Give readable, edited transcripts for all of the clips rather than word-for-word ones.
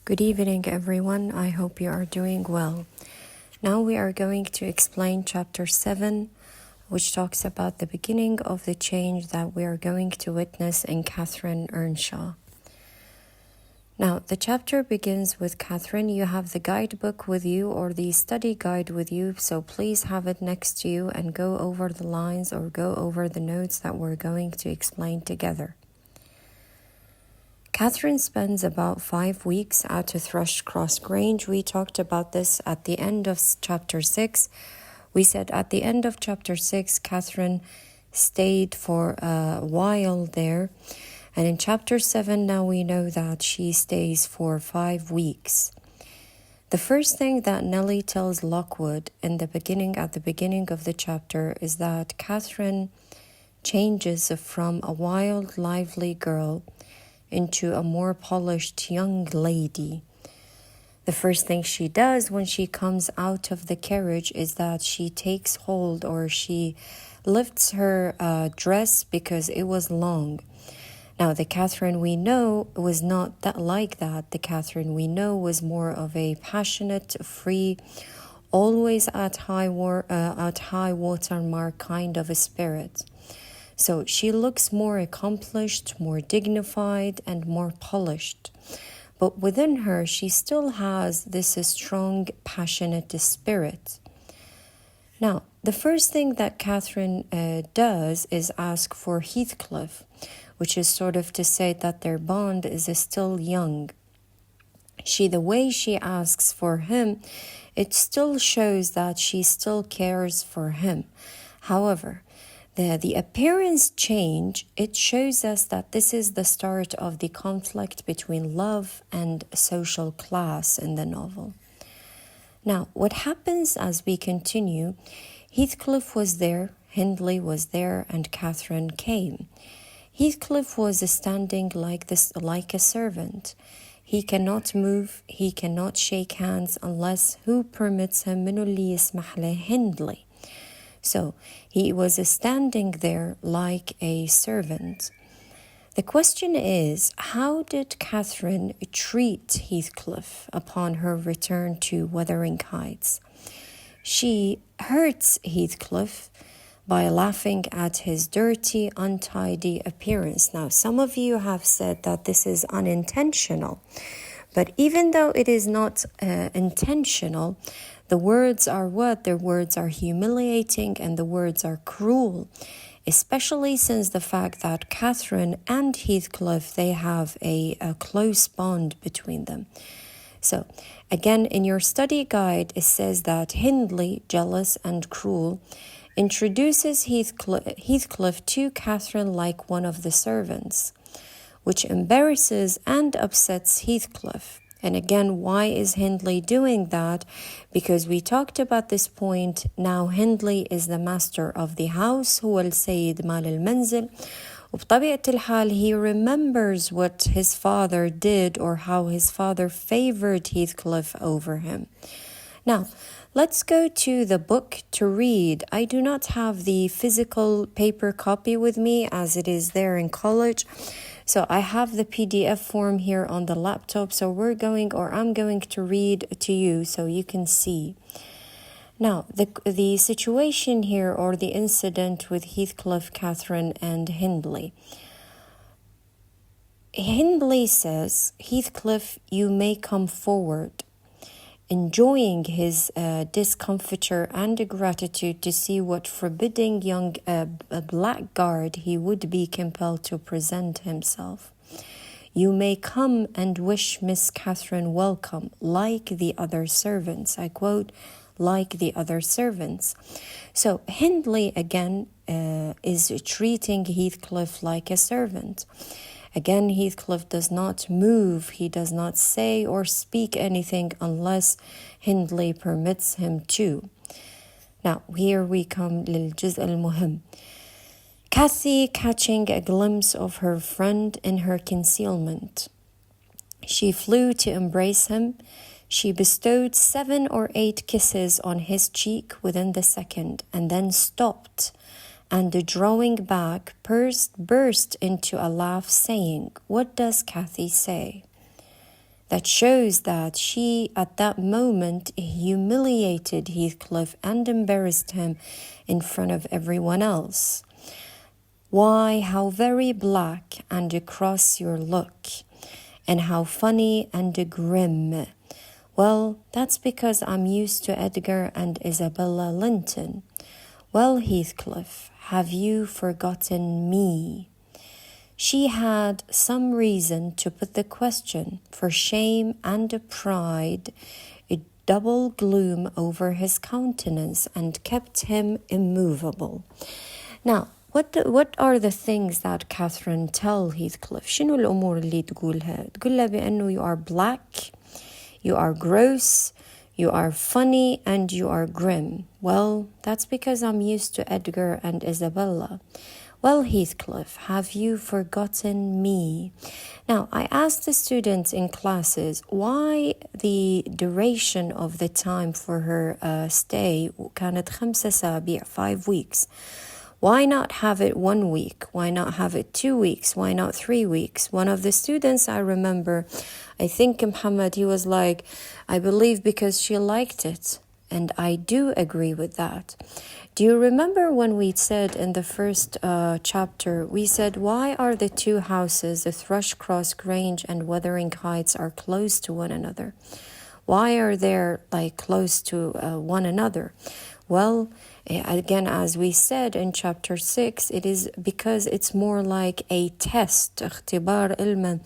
Good evening, everyone. I hope you are doing well. Now we are going to explain chapter 7, which talks about the beginning of the change that we are going to witness in Catherine Earnshaw. Now, the chapter begins with Catherine. You have the guidebook with you or the study guide with you, so please have it next to you and go over the lines or go over the notes that we're going to explain together. Catherine spends about 5 weeks at Thrush Cross Grange. We talked about this at the end of chapter 6. We said at the end of chapter 6, Catherine stayed for a while there. And in chapter 7, now we know that she stays for 5 weeks. The first thing that Nellie tells Lockwood at the beginning of the chapter is that Catherine changes from a wild, lively girl into a more polished young lady. The first thing she does when she comes out of the carriage is that she takes hold or she lifts her dress because it was long. Now, the Catherine we know was not that like that. The Catherine we know was more of a passionate, free, always at high water mark kind of a spirit. So she looks more accomplished, more dignified, and more polished. But within her, she still has this strong, passionate spirit. Now, the first thing that Catherine does is ask for Heathcliff, which is sort of to say that their bond is still young. The way she asks for him, it still shows that she still cares for him. However, the appearance change, it shows us that this is the start of the conflict between love and social class in the novel. Now, what happens as we continue, Heathcliff was there, Hindley was there, and Catherine came. Heathcliff was standing like a servant. He cannot move, he cannot shake hands unless who permits him من اللي يسمح له Hindley. So he was standing there like a servant. The question is, how did Catherine treat Heathcliff upon her return to Wuthering Heights? She hurts Heathcliff by laughing at his dirty, untidy appearance. Now, some of you have said that this is unintentional, but even though it is not intentional, the words are what? The words are humiliating and the words are cruel, especially since the fact that Catherine and Heathcliff, they have a close bond between them. So, again, in your study guide, it says that Hindley, jealous and cruel, introduces Heathcliff to Catherine like one of the servants, which embarrasses and upsets Heathcliff. And again, why is Hindley doing that? Because we talked about this point. Now Hindley is the master of the house, هو السيد مال المنزل. وبطبيعة الحال, he remembers what his father did or how his father favored Heathcliff over him. Now, let's go to the book to read. I do not have the physical paper copy with me as it is there in college. So I have the PDF form here on the laptop. So I'm going to read to you so you can see. Now, the situation here or the incident with Heathcliff, Catherine, and Hindley. Hindley says, Heathcliff, you may come forward, enjoying his discomfiture and gratitude to see what forbidding young blackguard he would be compelled to present himself. You may come and wish Miss Catherine welcome, like the other servants. I quote, like the other servants. So Hindley, again, is treating Heathcliff like a servant. Again, Heathcliff does not move, he does not say or speak anything unless Hindley permits him to. Now, here we come للجزء المهم. Cathy catching a glimpse of her friend in her concealment. She flew to embrace him. She bestowed 7 or 8 kisses on his cheek within the second, and then stopped, and drawing back, burst into a laugh, saying, "What does Cathy say?" that shows that she, at that moment, humiliated Heathcliff and embarrassed him in front of everyone else. Why, how very black and cross your look, and how funny and grim. Well, that's because I'm used to Edgar and Isabella Linton. Well, Heathcliff, have you forgotten me? She had some reason to put the question, for shame and pride, a double gloom over his countenance and kept him immovable. Now, what are the things that Catherine tell Heathcliff? شنو الأمور اللي تقولها؟ تقولها بأنه you are black, you are gross, you are funny, and you are grim. Well, that's because I'm used to Edgar and Isabella. Well, Heathcliff, have you forgotten me? Now, I asked the students in classes why the duration of the time for her stay كانت 5 أسابيع, 5 weeks. Why not have it 1 week? Why not have it 2 weeks? Why not 3 weeks? One of the students I remember, I think Muhammad, he was like, I believe because she liked it. And I do agree with that. Do you remember when we said in the first chapter, we said, why are the two houses, the Thrushcross Grange and Wuthering Heights, are close to one another? Why are they like close to one another? Well, again, as we said in chapter 6, it is because it's more like a test, اختبار علما,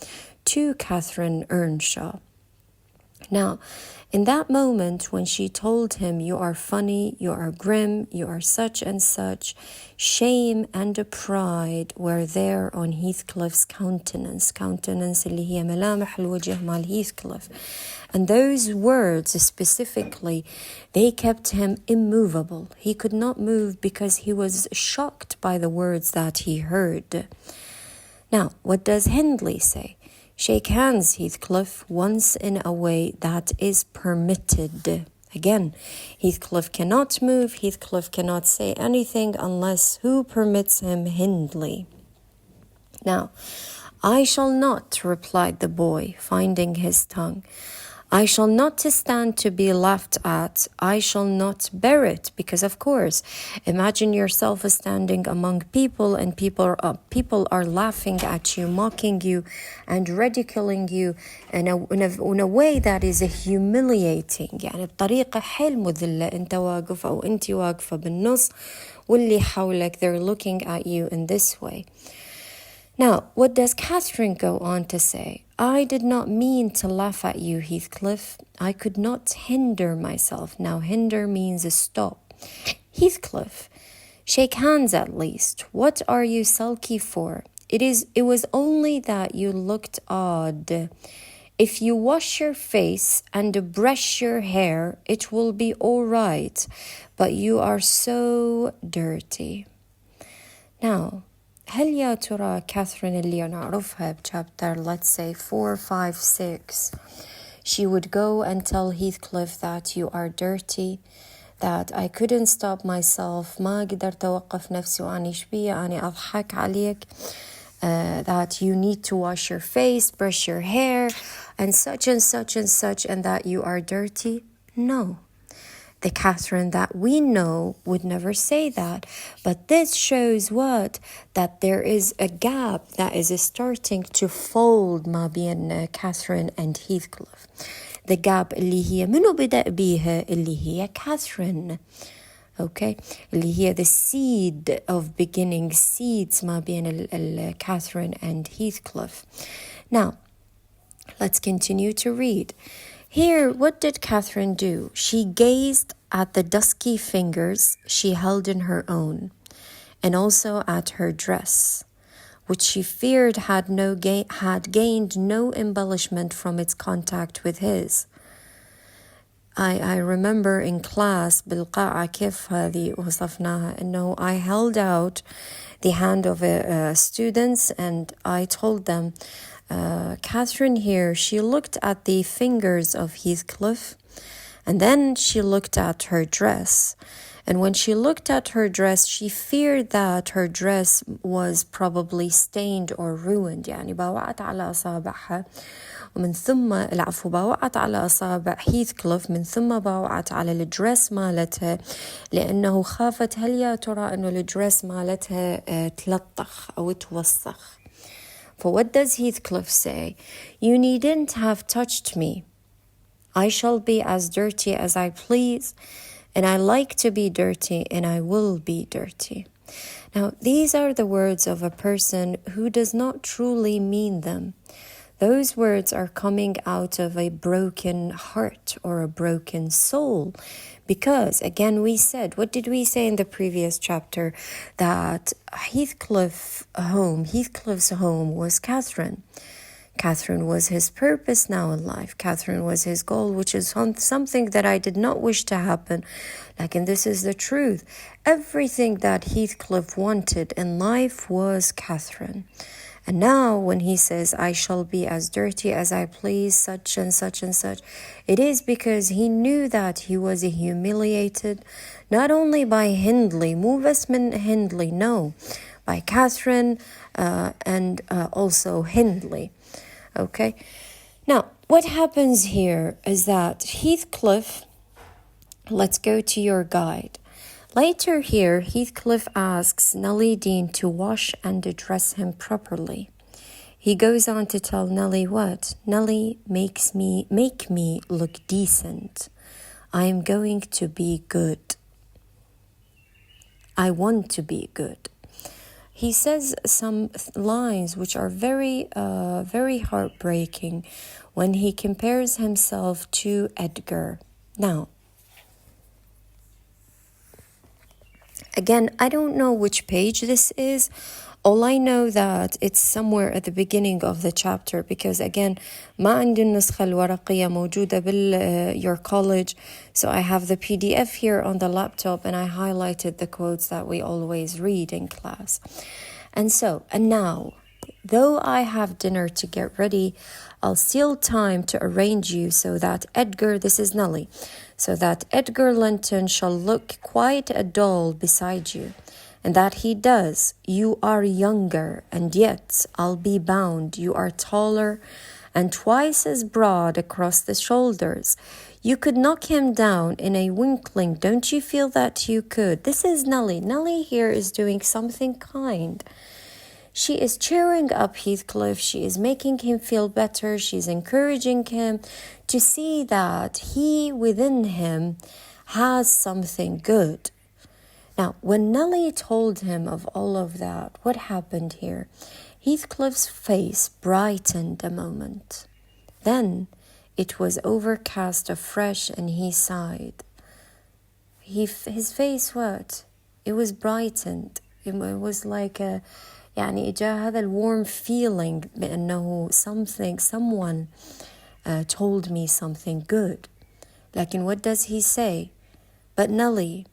to Catherine Earnshaw. Now, in that moment when she told him, you are funny, you are grim, you are such and such, shame and pride were there on Heathcliff's countenance اللي هي ملامح الوجه مال Heathcliff. And those words specifically, they kept him immovable. He could not move because he was shocked by the words that he heard. Now, what does Hindley say? Shake hands, Heathcliff, once in a way that is permitted. Again, Heathcliff cannot move, Heathcliff cannot say anything unless who permits him? Hindley. Now, I shall not, replied the boy, finding his tongue. I shall not stand to be laughed at. I shall not bear it, because of course, imagine yourself standing among people and people are laughing at you, mocking you and ridiculing you in a way that is humiliating. يعني بطريقة حيل مذلة. أنت واقف أو أنت واقفة بالنص واللي حولك, they're looking at you in this way. Now, what does Catherine go on to say? I did not mean to laugh at you, Heathcliff. I could not hinder myself. Now, hinder means stop. Heathcliff, shake hands at least. What are you sulky for? It was only that you looked odd. If you wash your face and brush your hair, it will be all right. But you are so dirty. Now, هل يا ترى كاثرين اللي نعرفها بchapter, let's say 4, 5, 6, she would go and tell Heathcliff that you are dirty, that I couldn't stop myself, ما قدرت أوقف نفسي وأني شبيه أني أضحك عليك, that you need to wash your face, brush your hair, and such and such and such, and that you are dirty? No. The Catherine that we know would never say that. But this shows what? That there is a gap that is starting to fold ما بين Catherine and Heathcliff. The gap اللي هي منو بدأ بيها اللي هي Catherine. Okay? اللي هي the seed of beginning, seeds ما بين Catherine and Heathcliff. Now, let's continue to read. Here, what did Catherine do? She gazed at the dusky fingers she held in her own, and also at her dress, which she feared had gained no embellishment from its contact with his. I remember in class بالقاعة كيف هذه وصفناها إنه I held out the hand of a students and I told them, Catherine here, she looked at the fingers of Heathcliff and then she looked at her dress. And when she looked at her dress, she feared that her dress was probably stained or ruined. يعني باوعت على أصابعها ومن ثم العفو باوعت على أصابع هيثكليف من ثم باوعت على الدرس مالتها لأنه خافت هل يا ترى أنه الدرس مالتها تلطخ أو توسخ. For what does Heathcliff say? You needn't have touched me. I shall be as dirty as I please, and I like to be dirty, and I will be dirty. Now, these are the words of a person who does not truly mean them. Those words are coming out of a broken heart or a broken soul. Because, again, we said, what did we say in the previous chapter? That Heathcliff's home was Catherine. Catherine was his purpose now in life. Catherine was his goal, which is something that I did not wish to happen. And this is the truth. Everything that Heathcliff wanted in life was Catherine. And now when he says, I shall be as dirty as I please, such and such and such, it is because he knew that he was humiliated, not only by Hindley, مو بس من Hindley, no, by Catherine and also Hindley. Okay, now what happens here is that Heathcliff, let's go to your guide. Later here, Heathcliff asks Nellie Dean to wash and dress him properly. He goes on to tell Nellie what? Nellie, make me look decent. I am going to be good. I want to be good. He says some lines which are very, very heartbreaking when he compares himself to Edgar. Now, again, I don't know which page this is. All I know that it's somewhere at the beginning of the chapter because again, ما عندي النسخة الورقية موجودة your college. So I have the PDF here on the laptop and I highlighted the quotes that we always read in class. And now, though I have dinner to get ready, I'll steal time to arrange you so that Edgar, this is Nellie, so that Edgar Linton shall look quite a doll beside you. And that he does. You are younger, and yet I'll be bound you are taller and twice as broad across the shoulders. You could knock him down in a winkling. Don't you feel that you could? This is Nellie. Nellie here is doing something kind. She is cheering up Heathcliff. She is making him feel better. She's encouraging him to see that he within him has something good. Now, when Nellie told him of all of that, what happened here? Heathcliff's face brightened a moment. Then it was overcast afresh and he sighed. His face, what? It was brightened. It was like يعني إجا هذا warm feeling بأنه someone told me something good. لكن what does he say? But Nellie,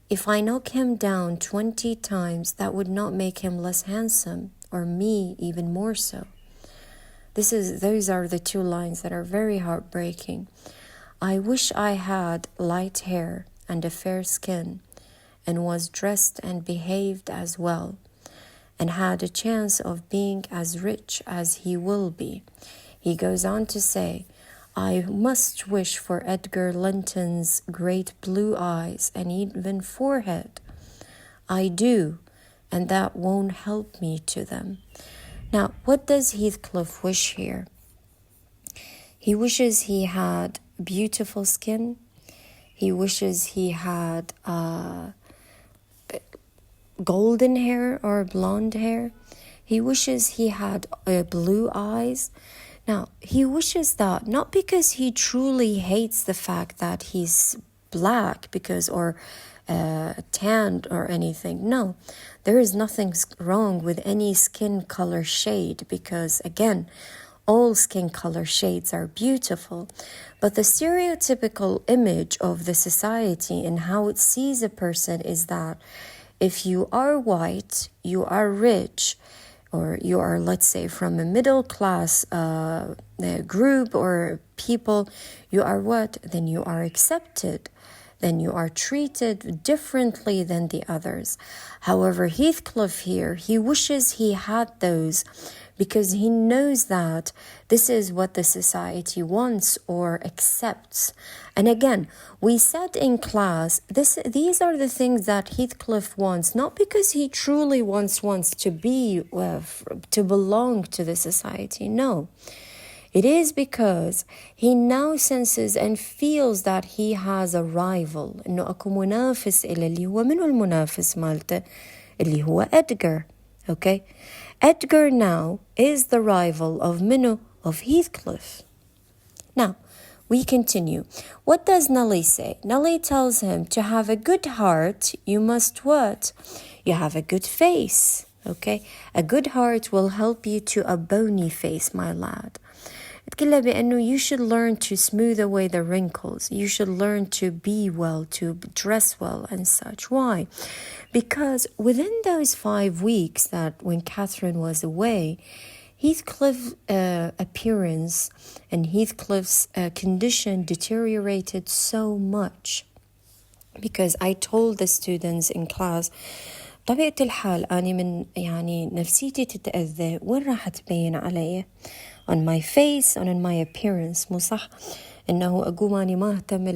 if I knock him down 20 times, that would not make him less handsome, or me even more so. Those are the two lines that are very heartbreaking. I wish I had light hair and a fair skin, and was dressed and behaved as well, and had a chance of being as rich as he will be. He goes on to say, I must wish for Edgar Linton's great blue eyes and even forehead. I do, and that won't help me to them. Now, what does Heathcliff wish here? He wishes he had beautiful skin. He wishes he had golden hair or blonde hair. He wishes he had blue eyes. Now, he wishes that not because he truly hates the fact that he's black or tanned or anything. No, there is nothing wrong with any skin color shade because, again, all skin color shades are beautiful. But the stereotypical image of the society and how it sees a person is that if you are white, you are rich, or you are, let's say, from a middle class group or people, you are what? Then you are accepted. then you are treated differently than the others. However, Heathcliff here, he wishes he had those because he knows that this is what the society wants or accepts. And again, we said in class, these are the things that Heathcliff wants, not because he truly wants to be, to belong to the society. No. It is because he now senses and feels that he has a rival. إنه أكو منافس إلى اللي هو منو المنافس مالته اللي هو Edgar. Okay? Edgar now is the rival of Minnow, of Heathcliff. Now, we continue. What does Nelly say? Nelly tells him to have a good heart, you must what? You have a good face. Okay? A good heart will help you to a bony face, my lad. تقول بأنه you should learn to smooth away the wrinkles. You should learn to be well, to dress well and such. Why? Because within those 5 weeks that when Catherine was away, Heathcliff's appearance and Heathcliff's condition deteriorated so much. Because I told the students in class, طبيعة الحال أنا من يعني نفسيتي تتأذى وين راح تبين علي؟ On my face and on my appearance. مو صح إنه أقوم أني ما أهتم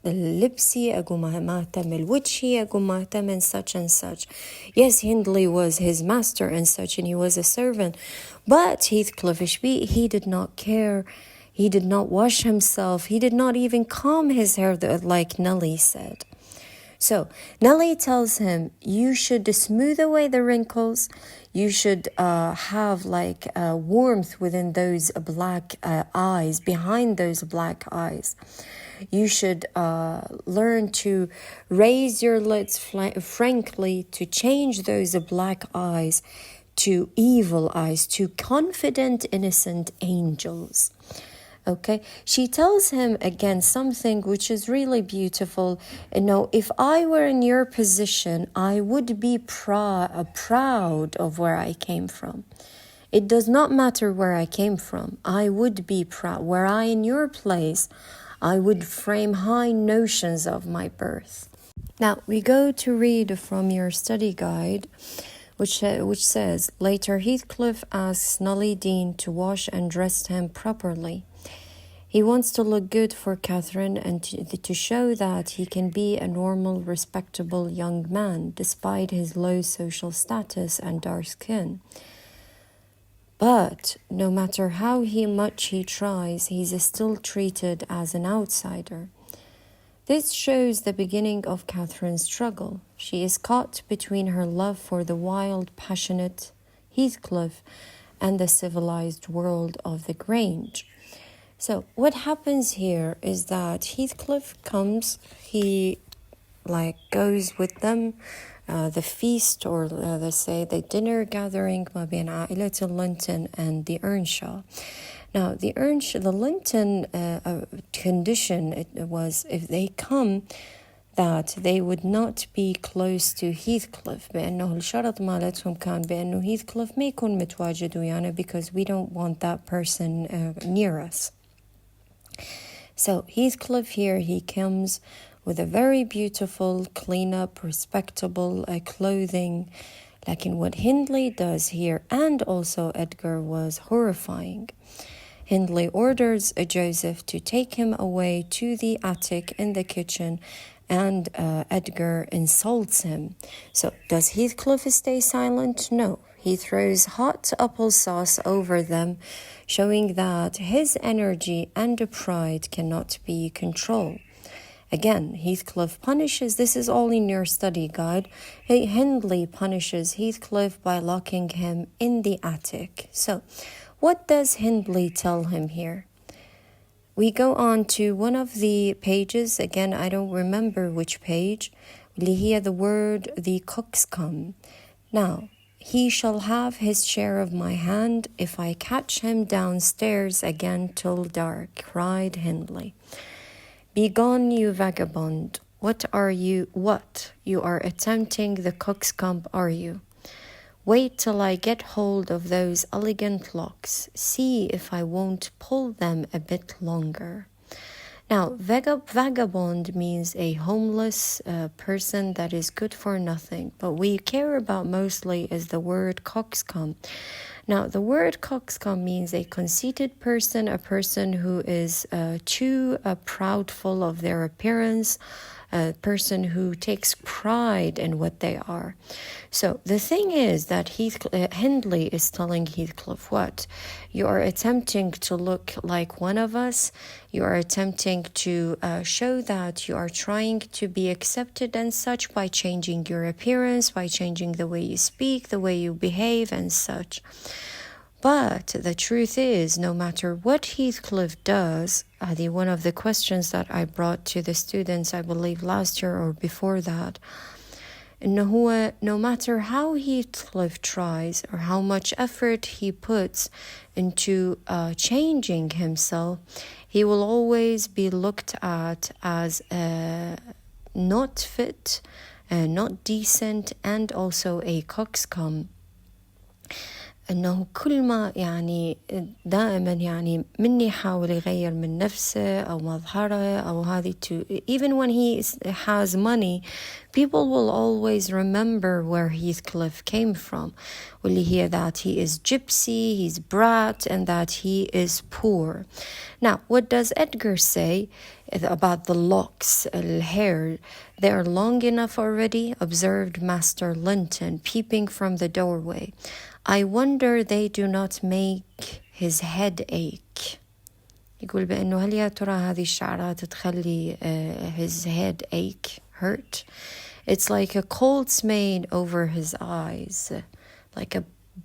اللبسي، أقوم ما أهتم الوجهي، أقوم ما أهتم such and such. Yes, Hindley was his master and such, and he was a servant. But Heathcliff Ishbi, he did not care. He did not wash himself. He did not even comb his hair like Nelly said. So Nelly tells him, you should smooth away the wrinkles. You should have like warmth within those black eyes, behind those black eyes. You should learn to raise your lids frankly, to change those black eyes to evil eyes, to confident, innocent angels. Okay, she tells him again something which is really beautiful. You know, if I were in your position, I would be proud of where I came from. It does not matter where I came from. I would be proud. Were I in your place, I would frame high notions of my birth. Now, we go to read from your study guide, which says, later Heathcliff asks Nelly Dean to wash and dress him properly. He wants to look good for Catherine and to show that he can be a normal, respectable young man despite his low social status and dark skin. But no matter how much he tries, he's still treated as an outsider. This shows the beginning of Catherine's struggle. She is caught between her love for the wild, passionate Heathcliff and the civilized world of the Grange. So what happens here is that Heathcliff comes, he goes with them, the feast or let's say the dinner gathering ما بين عائلة Linton and the Earnshaw. Now the Linton condition it was if they come that they would not be close to Heathcliff بأنه الشرط مالتهم كان بأنه Heathcliff ما يكون متواجد ويانا because we don't want that person near us. So Heathcliff here, he comes with a very beautiful, clean-up, respectable clothing. Like in what Hindley does here, and also Edgar, was horrifying. Hindley orders Joseph to take him away to the attic in the kitchen, and Edgar insults him. So does Heathcliff stay silent? No. He throws hot applesauce over them, showing that his energy and pride cannot be controlled. Again, Heathcliff punishes, this is all in your study guide, Hindley punishes Heathcliff by locking him in the attic. So, what does Hindley tell him here? We go on to one of the pages, again, I don't remember which page, we hear the word, the coxcomb. Now, he shall have his share of my hand if I catch him downstairs again till dark, cried Hindley. Begone, you vagabond. What? You are attempting the coxcomb, are you? Wait till I get hold of those elegant locks. See if I won't pull them a bit longer. Now, vagabond means a homeless person that is good for nothing, but we care about mostly is the word coxcomb. Now, the word coxcomb means a conceited person, a person who is too proudful of their appearance, a person who takes pride in what they are. So the thing is that Hindley is telling Heathcliff what? You are attempting to look like one of us. You are attempting to show that you are trying to be accepted and such by changing your appearance, by changing the way you speak, the way you behave and such. But the truth is, no matter what Heathcliff does, one of the questions that I brought to the students, I believe last year or before that, no matter how Heathcliff tries or how much effort he puts into changing himself, he will always be looked at as not fit, not decent, and also a coxcomb. أنه كل ما يعني دائما يعني من يحاول يغير من نفسه أو مظهره أو هذه even when he has money, people will always remember where Heathcliff came from. واللي هي that he is gypsy, he's brat, and that he is poor. Now, what does Edgar say about the locks, hair? They are long enough already, observed Master Linton, peeping from the doorway. I wonder they do not make his head ache. يقول بأنه هل يا ترى هذه الشعرات تخلي his head ache, hurt? It's like a colt's mane over his eyes, like a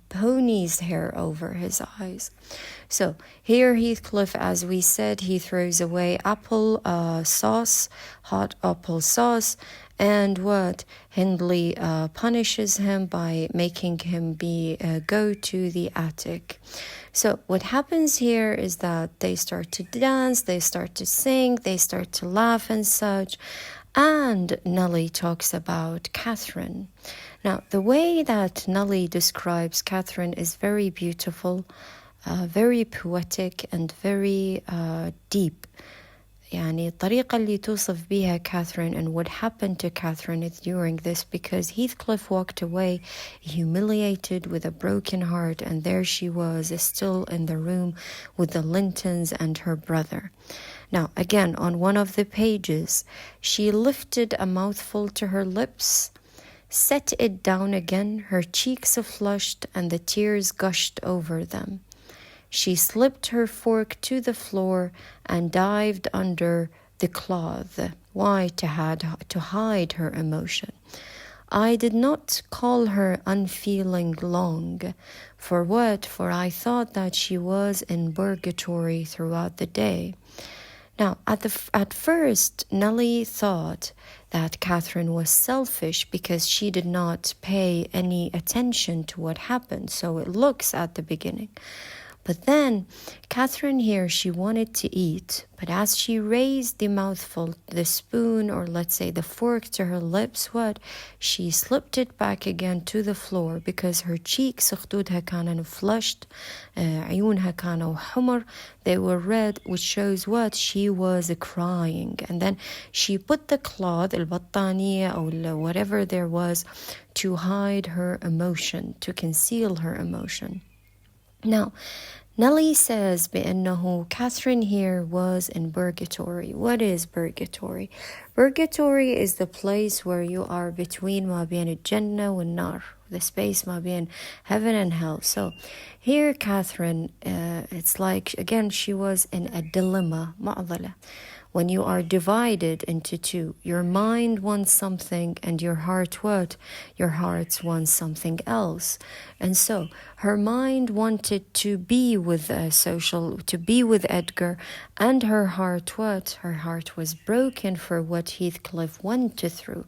pony's hair over his eyes. So here Heathcliff, as we said, he throws away apple sauce, hot apple sauce, and what? Hindley punishes him by making him go to the attic. So what happens here is that they start to dance, they start to sing, they start to laugh and such. And Nellie talks about Catherine. Now, the way that Nellie describes Catherine is very beautiful, very poetic, and very deep. يعني الطريقة اللي توصف بها Catherine and what happened to Catherine during this, because Heathcliff walked away humiliated with a broken heart, and there she was still in the room with the Lintons and her brother. Now, again, on one of the pages, she lifted a mouthful to her lips, set it down again, her cheeks flushed, and the tears gushed over them. She slipped her fork to the floor and dived under the cloth. Why? To hide her emotion. I did not call her unfeeling long. For what? For I thought that she was in purgatory throughout the day. Now, at first, Nellie thought that Catherine was selfish because she did not pay any attention to what happened. So it looks at the beginning. But then, Catherine here, she wanted to eat, but as she raised the mouthful, the spoon, or let's say the fork to her lips, what? She slipped it back again to the floor because her cheeks, خدودها كانوا flushed, عيونها كانوا حمر, they were red, which shows what? She was crying. And then she put the cloth, البطانية, or whatever there was, to hide her emotion, to conceal her emotion. Now, Nellie says بأنه Catherine here was in purgatory. What is purgatory? Purgatory is the place where you are between ما بين الجنة والنار, the space ما بين heaven and hell. So here Catherine, it's like, again, she was in a dilemma, معضلة. When you are divided into two, your mind wants something and your heart what? Your heart wants something else. And so her mind wanted to be with to be with Edgar, and her heart what? Her heart was broken for what Heathcliff went through.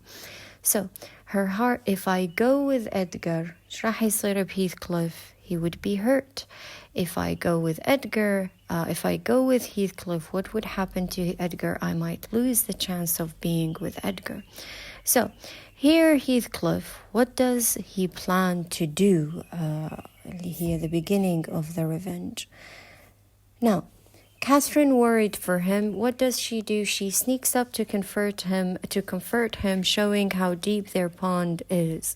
So her heart, if I go with Edgar, ايش راح يصير بهيثكليف? He would be hurt. If I go with Heathcliff, what would happen to Edgar? I might lose the chance of being with Edgar. So here Heathcliff, what does he plan to do here, the beginning of the revenge? Now, Catherine worried for him. What does she do? She sneaks up to comfort him, showing how deep their pond is.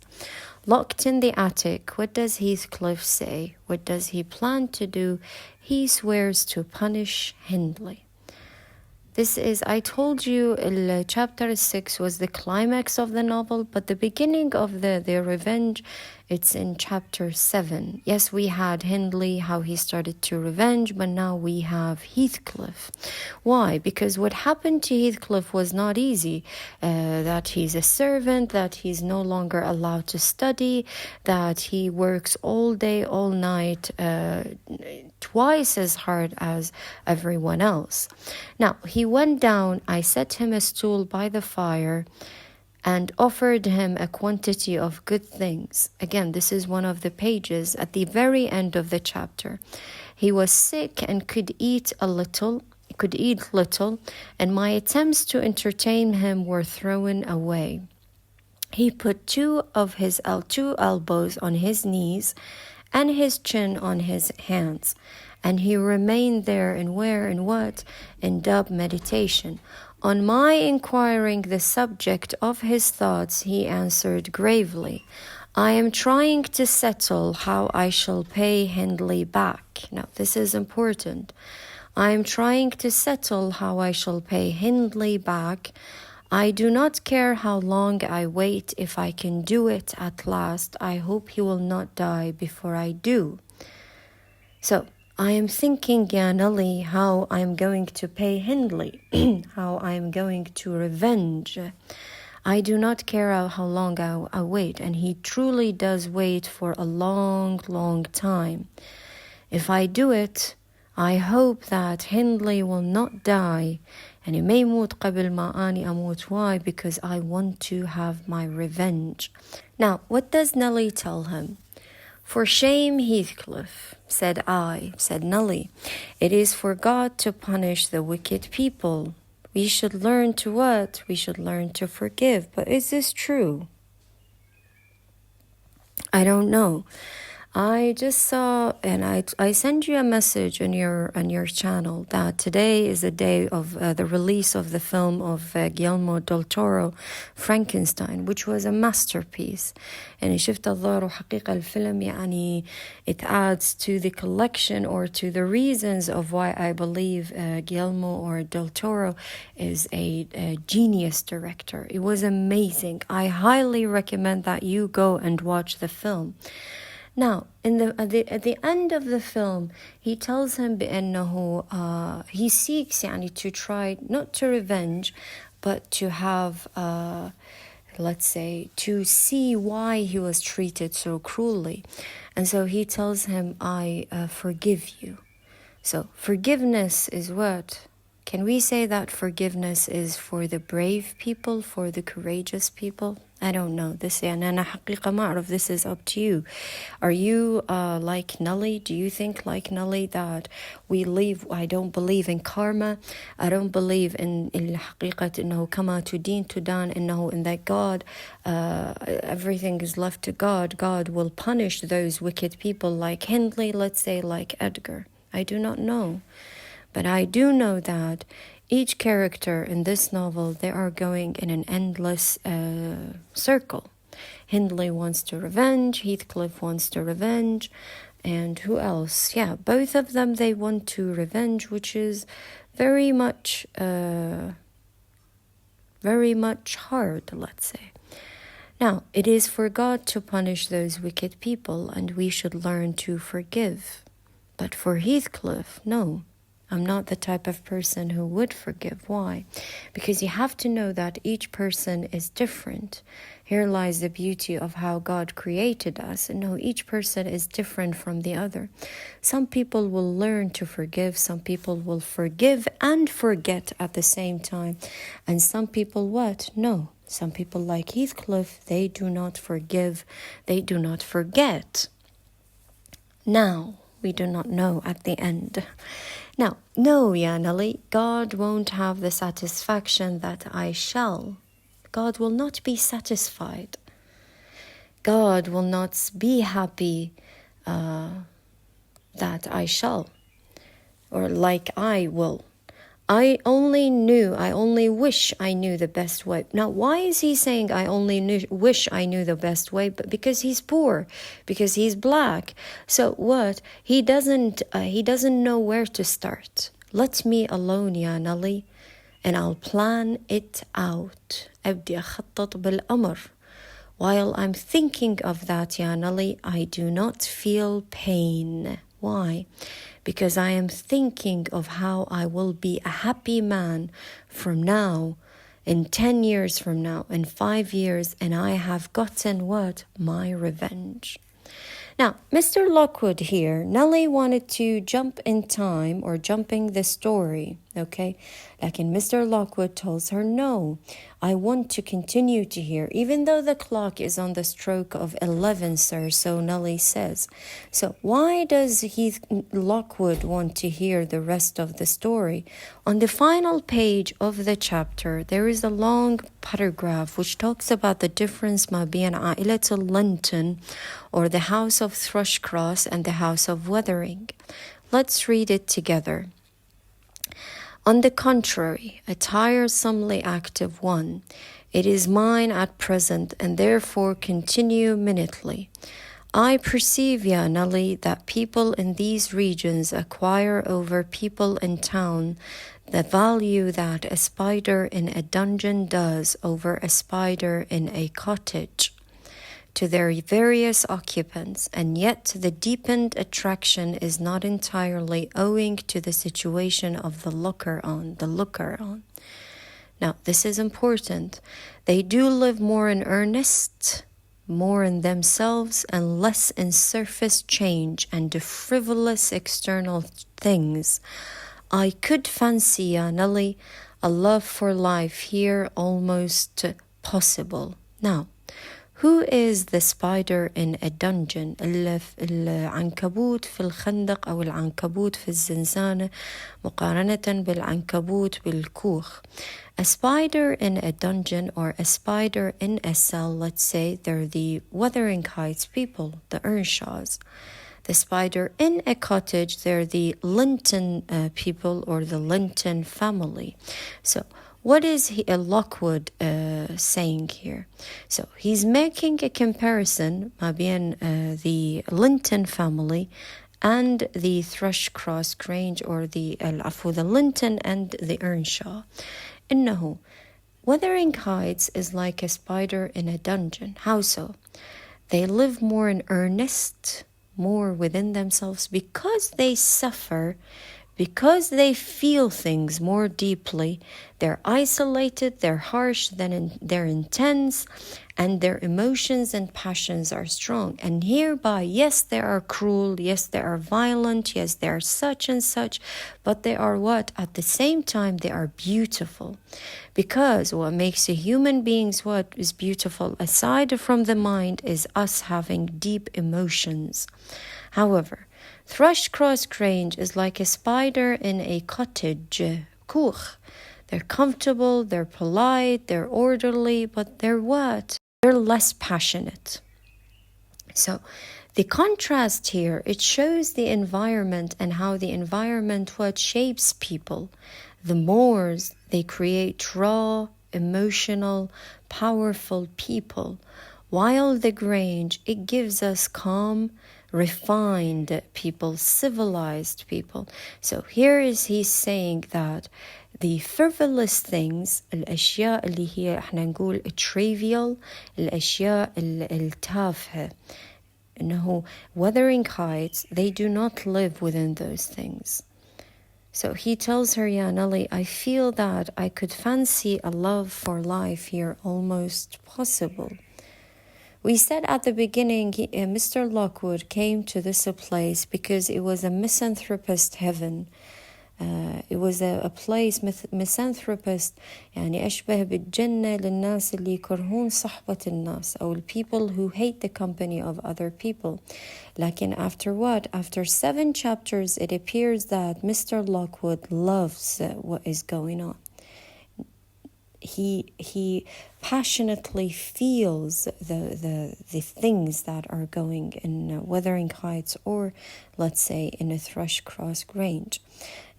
Locked in the attic, what does Heathcliff say? What does he plan to do? He swears to punish Hindley. This is, I told you, chapter 6 was the climax of the novel, but the beginning of the revenge, it's in chapter 7. Yes, we had Hindley, how he started to revenge, but now we have Heathcliff. Why? Because what happened to Heathcliff was not easy. That he's a servant, that he's no longer allowed to study, that he works all day, all night, twice as hard as everyone else. Now, he went down, I set him a stool by the fire and offered him a quantity of good things. Again, this is one of the pages at the very end of the chapter. He was sick and could eat little, and my attempts to entertain him were thrown away. He put two elbows on his knees and his chin on his hands, and he remained there in deep meditation. On my inquiring the subject of his thoughts, he answered gravely, I am trying to settle how I shall pay Hindley back. Now, this is important. I am trying to settle how I shall pay Hindley back. I do not care how long I wait. If I can do it at last, I hope he will not die before I do. So, I am thinking, Yanali, how I'm going to pay Hindley, how I'm going to revenge. I do not care how long I wait, and he truly does wait for a long, long time. If I do it, I hope that Hindley will not die, and he may يموت قبل ما أني أموت. Why? Because I want to have my revenge. Now, what does Nelly tell him? For shame, Heathcliff, said Nelly. It is for God to punish the wicked people. We should learn to what? We should learn to forgive. But is this true? I don't know. I just saw, and I sent you a message on your channel that today is the day of the release of the film of Guillermo del Toro, Frankenstein, which was a masterpiece. And شفت الظاهر حقيقة الفيلم يعني it adds to the collection or to the reasons of why I believe Guillermo or del Toro is a genius director. It was amazing. I highly recommend that you go and watch the film. Now, at the end of the film, he tells him بأنه he seeks يعني to try not to revenge, but to have let's say to see why he was treated so cruelly, and so he tells him, "I forgive you." So forgiveness is what? Can we say that forgiveness is for the brave people, for the courageous people? I don't know. This أنا حقيقة ما أعرف. This is up to you. Are you like Nelly? Do you think like Nelly that we live? I don't believe in karma. I don't believe in الحقيقة إنه كما تدين تدان إنه in that God everything is left to God. God will punish those wicked people like Hindley, let's say like Edgar. I do not know. But I do know that each character in this novel, they are going in an endless circle. Hindley wants to revenge, Heathcliff wants to revenge, and who else? Yeah, both of them, they want to revenge, which is very much hard, let's say. Now, it is for God to punish those wicked people, and we should learn to forgive. But for Heathcliff, no. I'm not the type of person who would forgive. Why? Because you have to know that each person is different. Here lies the beauty of how God created us. And no, each person is different from the other. Some people will learn to forgive. Some people will forgive and forget at the same time. And some people what? No. Some people like Heathcliff, they do not forgive. They do not forget. Now, we do not know at the end. Now, no, Yanali, God won't have the satisfaction that I shall. God will not be satisfied. God will not be happy that I shall. or like I will. I only wish I knew the best way. Now, why is he saying I only wish I knew the best way? But because he's poor, because he's black. So what? He doesn't know where to start. Let me alone, ya Nali, and I'll plan it out. أبدي أخطط بالأمر. While I'm thinking of that, ya Nali, I do not feel pain. Why? Because I am thinking of how I will be a happy man from now, in 10 years from now, in 5 years, and I have gotten what? My revenge. Now, Mr. Lockwood here, Nellie wanted to jump in time or jumping the story, okay? Like in Mr. Lockwood tells her, no, I want to continue to hear, even though the clock is on the stroke of 11, sir, so Nellie says. So why does Lockwood want to hear the rest of the story? On the final page of the chapter, there is a long paragraph which talks about the difference ما بين عائلة Linton, or the house of Thrushcross, and the house of Wuthering. Let's read it together. On the contrary, a tiresomely active one, it is mine at present, and therefore continue minutely. I perceive, ya Nelly, that people in these regions acquire over people in town the value that a spider in a dungeon does over a spider in a cottage, to their various occupants, and yet the deepened attraction is not entirely owing to the situation of the looker on. Now, this is important. They do live more in earnest, more in themselves, and less in surface change and the frivolous external things. I could fancy, Nelly, a love for life here almost possible. Now, who is the spider in a dungeon? العنكبوت في الخندق أو العنكبوت في الزنزانة مقارنة بالعنكبوت بالكوخ. A spider in a dungeon, or a spider in a cell, let's say they're the Wuthering Heights people, the Earnshaws. The spider in a cottage, they're the Linton people, or the Linton family. So what is Lockwood saying here? So he's making a comparison between the Linton family and the Thrushcross Grange, or the Linton and the Earnshaw. إنه Wuthering Heights is like a spider in a dungeon. How so? They live more in earnest, more within themselves, because they suffer, because they feel things more deeply. They're isolated, they're harsh, they're intense, and their emotions and passions are strong. And hereby, yes, they are cruel, yes, they are violent, yes, they are such and such, but they are what? At the same time, they are beautiful. Because what makes a human beings what is beautiful, aside from the mind, is us having deep emotions. However, Thrushcross Grange is like a spider in a cottage, kuch. They're comfortable, they're polite, they're orderly, but they're what? They're less passionate. So the contrast here, it shows the environment and how the environment what shapes people. The Moors, they create raw, emotional, powerful people, while the Grange, it gives us calm, refined people, civilized people. So here is he's saying that the frivolous things, الأشياء اللي هي احنا نقول trivial, الأشياء التافهة, إنه Wuthering Heights, they do not live within those things. So he tells her, Ya Nelly, I feel that I could fancy a love for life here almost possible. We said at the beginning, Mr. Lockwood came to this place because it was a misanthropist heaven. It was a place misanthropist يعني أشبه بالجنة للناس اللي يكرهون صحبة الناس, أو people who hate the company of other people. لكن after what? After 7 chapters, it appears that Mr. Lockwood loves what is going on. he passionately feels the things that are going in Wuthering Heights, or let's say in a Thrush-Cross Grange.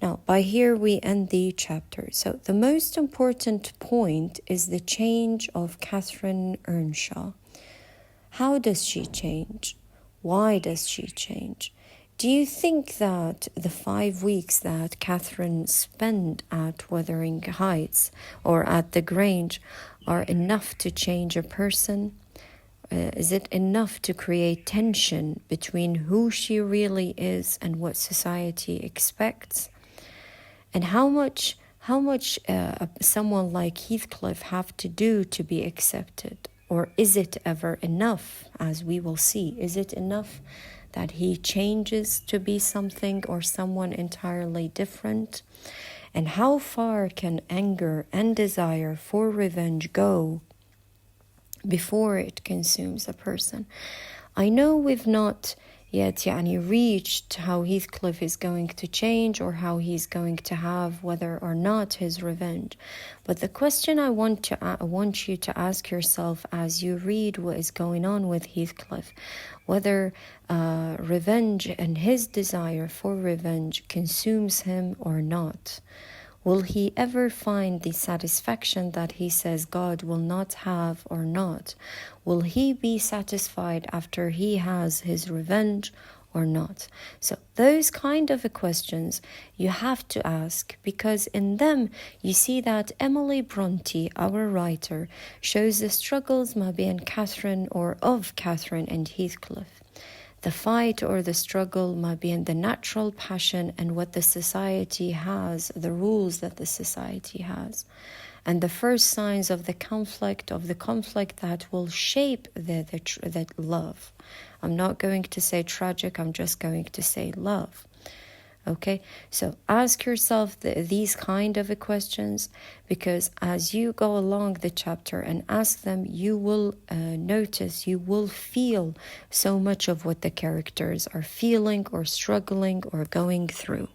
Now, by here we end the chapter. So the most important point is the change of Catherine Earnshaw. How does she change? Why does she change? Do you think that the 5 weeks that Catherine spent at Wuthering Heights or at the Grange are enough to change a person? Is it enough to create tension between who she really is and what society expects? And how much someone like Heathcliff have to do to be accepted? Or is it ever enough, as we will see? Is it enough that he changes to be something or someone entirely different? And how far can anger and desire for revenge go before it consumes a person? I know we've not yet reached how Heathcliff is going to change or how he's going to have whether or not his revenge. But the question I want you to ask yourself as you read what is going on with Heathcliff, whether revenge and his desire for revenge consumes him or not. Will he ever find the satisfaction that he says God will not have or not? Will he be satisfied after he has his revenge or not? So those kind of questions you have to ask, because in them you see that Emily Bronte, our writer, shows the struggles maybe in Catherine or of Catherine and Heathcliff. The fight or the struggle might be in the natural passion and what the society has, the rules that the society has. And the first signs of the conflict that will shape that love. I'm not going to say tragic, I'm just going to say love. Okay, so ask yourself these kind of questions, because as you go along the chapter and ask them, you will notice, you will feel so much of what the characters are feeling or struggling or going through.